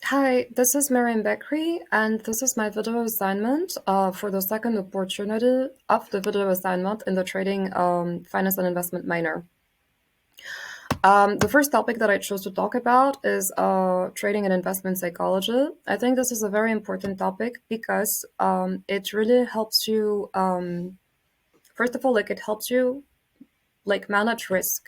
Hi, this is Miriam Bekri, and this is my video assignment for the second opportunity of the video assignment in the trading finance and investment minor. The first topic that I chose to talk about is trading and investment psychology. I think this is a very important topic because it really helps you, first of all, like it helps you like manage risk.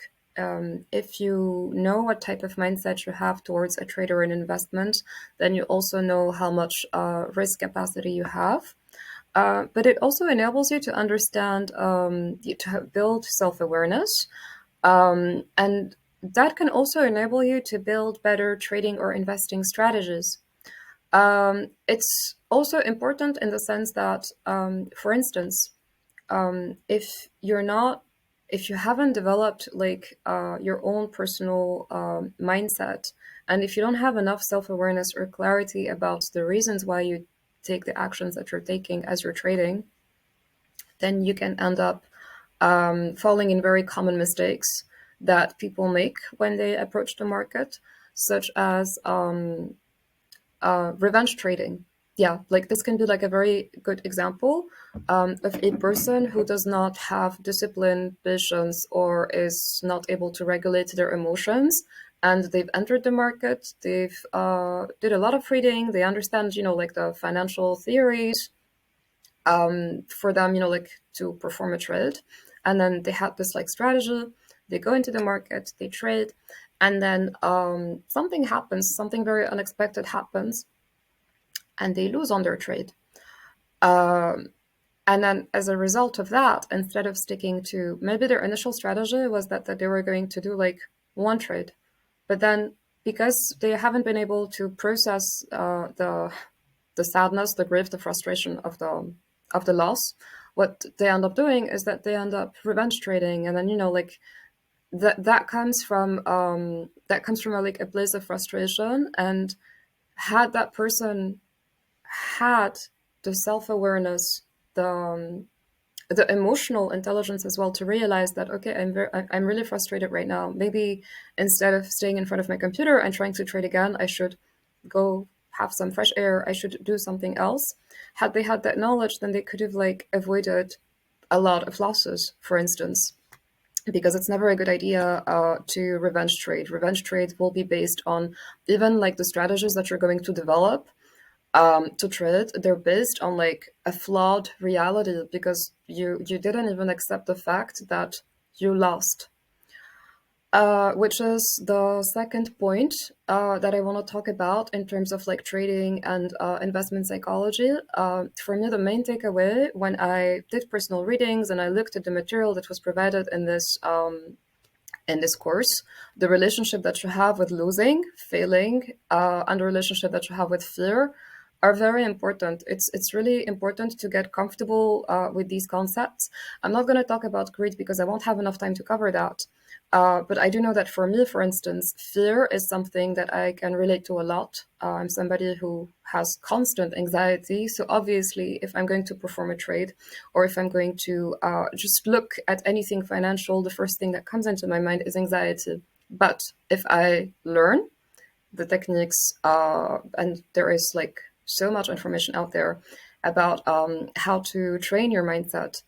If you know what type of mindset you have towards a trade or an investment, then you also know how much risk capacity you have. But it also enables you to understand, build self-awareness. And that can also enable you to build better trading or investing strategies. It's also important in the sense that, for instance, if you haven't developed like your own personal mindset, and if you don't have enough self-awareness or clarity about the reasons why you take the actions that you're taking as you're trading, then you can end up falling in very common mistakes that people make when they approach the market, such as revenge trading. Yeah, like this can be like a very good example of a person who does not have discipline, patience, or is not able to regulate their emotions. And they've entered the market. They've did a lot of reading. They understand, like the financial theories for them, like to perform a trade. And then they have this like strategy. They go into the market, they trade, and then something happens, something very unexpected happens, and they lose on their trade. Um, and then as a result of that, instead of sticking to maybe their initial strategy was that they were going to do like one trade, but then because they haven't been able to process the sadness, the grief, the frustration of the loss, what they end up doing is that they end up revenge trading, and then like that comes from like a place of frustration. And had that person had the self-awareness, the emotional intelligence as well, to realize that okay, I'm really frustrated right now. Maybe instead of staying in front of my computer and trying to trade again, I should go have some fresh air. I should do something else. Had they had that knowledge, then they could have like avoided a lot of losses, for instance, because it's never a good idea to revenge trade. Revenge trade will be based on even like the strategies that you're going to develop to trade. They're based on like a flawed reality because you didn't even accept the fact that you lost. Which is the second point that I want to talk about in terms of like trading and investment psychology. For me, the main takeaway when I did personal readings and I looked at the material that was provided in this course, the relationship that you have with losing, failing, and the relationship that you have with fear are very important. It's really important to get comfortable with these concepts. I'm not going to talk about greed because I won't have enough time to cover that. But I do know that for me, for instance, fear is something that I can relate to a lot. I'm somebody who has constant anxiety. So obviously, if I'm going to perform a trade or if I'm going to just look at anything financial, the first thing that comes into my mind is anxiety. But if I learn the techniques, and there is like so much information out there about how to train your mindset.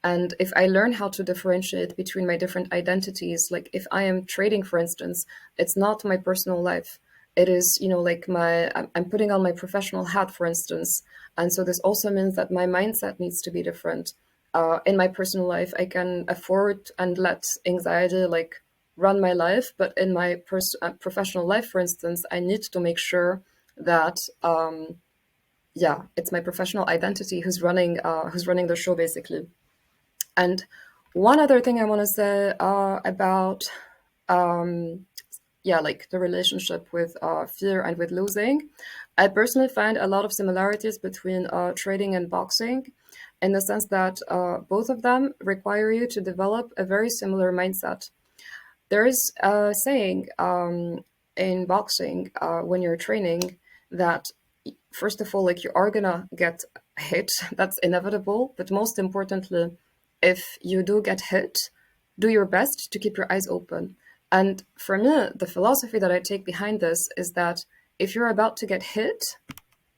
And if I learn how to differentiate between my different identities, like if I am trading, for instance, it's not my personal life. It is, like I'm putting on my professional hat, for instance. And so this also means that my mindset needs to be different. In my personal life, I can afford and let anxiety like run my life. But in my professional life, for instance, I need to make sure that, yeah, it's my professional identity who's running the show, basically. And one other thing I want to say about, yeah, like the relationship with fear and with losing, I personally find a lot of similarities between trading and boxing, in the sense that both of them require you to develop a very similar mindset. There is a saying in boxing when you're training that, first of all, like you are gonna get hit, that's inevitable. But most importantly, if you do get hit, do your best to keep your eyes open. And for me, the philosophy that I take behind this is that if you're about to get hit,